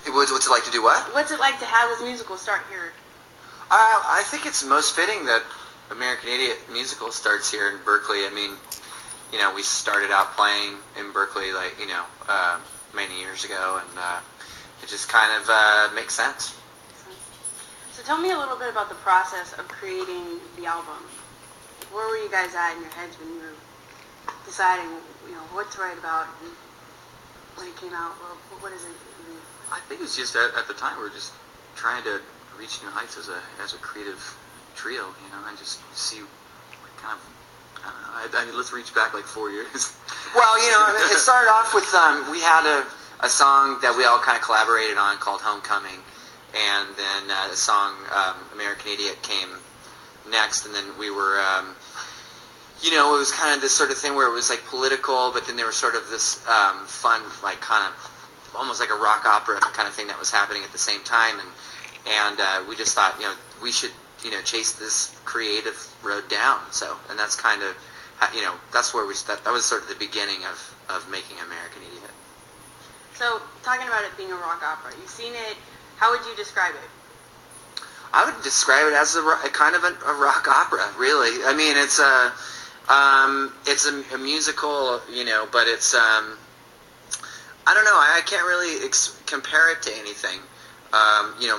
What's it like to do what? What's it like to have this musical start here? I think it's most fitting that American Idiot musical starts here in Berkeley. I mean, we started out playing in Berkeley many years ago, and it just kind of makes sense. So tell me a little bit about the process of creating the album. Where were you guys at in your heads when you were deciding, what to write about and when it came out? What is it? I think it's just at the time we were just trying to reach new heights as a creative trio, and just see kind of. I mean, let's reach back like 4 years. Well, it started off with we had a song that we all kind of collaborated on called Homecoming, and then the song American Idiot came next, and then we were, it was kind of this sort of thing where it was like political, but then there was sort of this fun, like kind of almost like a rock opera kind of thing that was happening at the same time, and we just thought, we should chase this creative road down. So, and that's kind of, that's where that was sort of the beginning of making American Idiot. So, talking about it being a rock opera, you've seen it. How would you describe it? I would describe it as a kind of a rock opera, really. I mean, it's a musical, but it's I don't know. I can't really compare it to anything.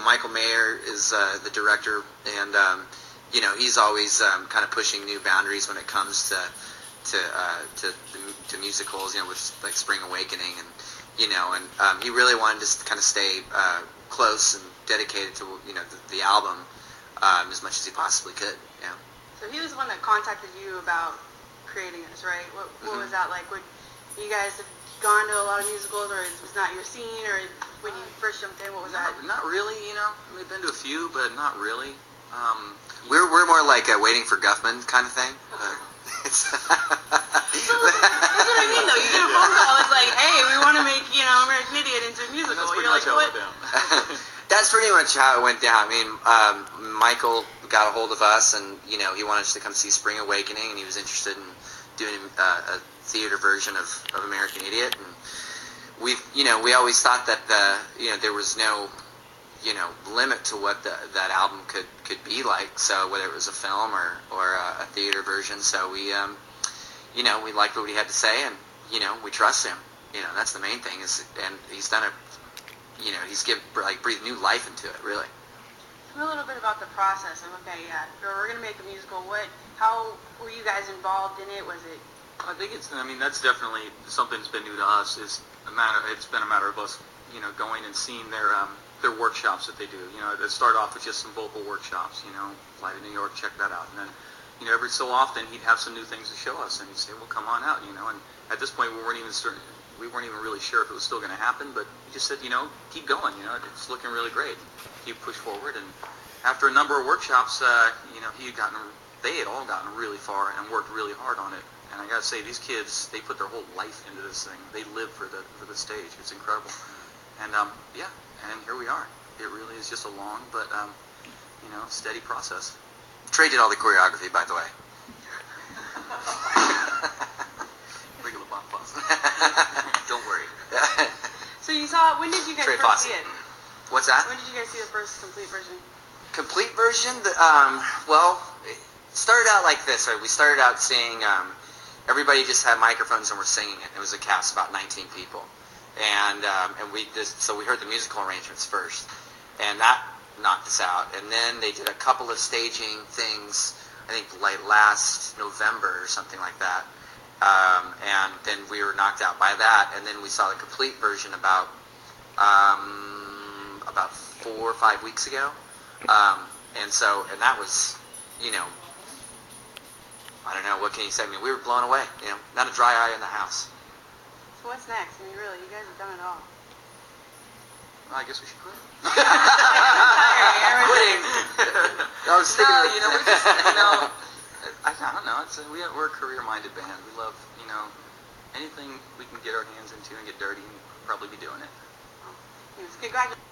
Michael Mayer is the director, and he's always kind of pushing new boundaries when it comes to musicals. With like Spring Awakening, and he really wanted to kind of stay close and dedicated to the album as much as he possibly could. Yeah. So he was the one that contacted you about creating this, right? What was that like? Would you guys have gone to a lot of musicals, or was not your scene, or when you first jumped in, what was that? Not really, We've been to a few, but not really. We're more like a Waiting for Guffman kind of thing. That's what I mean, though. You get a phone call, it's like, hey, we want to make, American Idiot into a musical. You're like, what? That's pretty much how it went down. I mean, Michael got a hold of us, and, he wanted us to come see Spring Awakening, and he was interested in doing a theater version of American Idiot, and we always thought that there was no limit to what that album could be like. So whether it was a film or a theater version, so we we liked what he had to say, and we trust him. That's the main thing and he's done it. He's breathed new life into it, really. Tell me a little bit about the process of we're gonna make a musical. How were you guys involved in it? Was it? I think that's definitely something that's been new to us. It's been a matter of us, going and seeing their workshops that they do. They start off with just some vocal workshops. Fly to New York, check that out, and then, every so often he'd have some new things to show us, and he'd say, "Well, come on out," And at this point, we weren't even really sure if it was still going to happen, but he just said, keep going. It's looking really great. Keep push forward, and after a number of workshops, they had all gotten really far and worked really hard on it. And I gotta say, these kids, they put their whole life into this thing. They live for the stage. It's incredible. And and here we are. It really is just a long but steady process. Trey did all the choreography, by the way. Regular boss. Don't worry. So you saw, when did you guys first see it? What's that? When did you guys see the first complete version? Complete version? It started out like this. Right? We started out seeing everybody just had microphones and were singing it. It was a cast of about 19 people, and we heard the musical arrangements first, and that knocked us out. And then they did a couple of staging things, I think like last November or something like that, and then we were knocked out by that. And then we saw the complete version about 4 or 5 weeks ago, and that was, I don't know, what can you say? I mean, we were blown away. Not a dry eye in the house. So what's next? I mean, really, you guys have done it all. Well, I guess we should quit. Quitting. I was thinking. We're just, I don't know. We're a career-minded band. We love, anything we can get our hands into and get dirty, and we'll probably be doing it. Congratulations.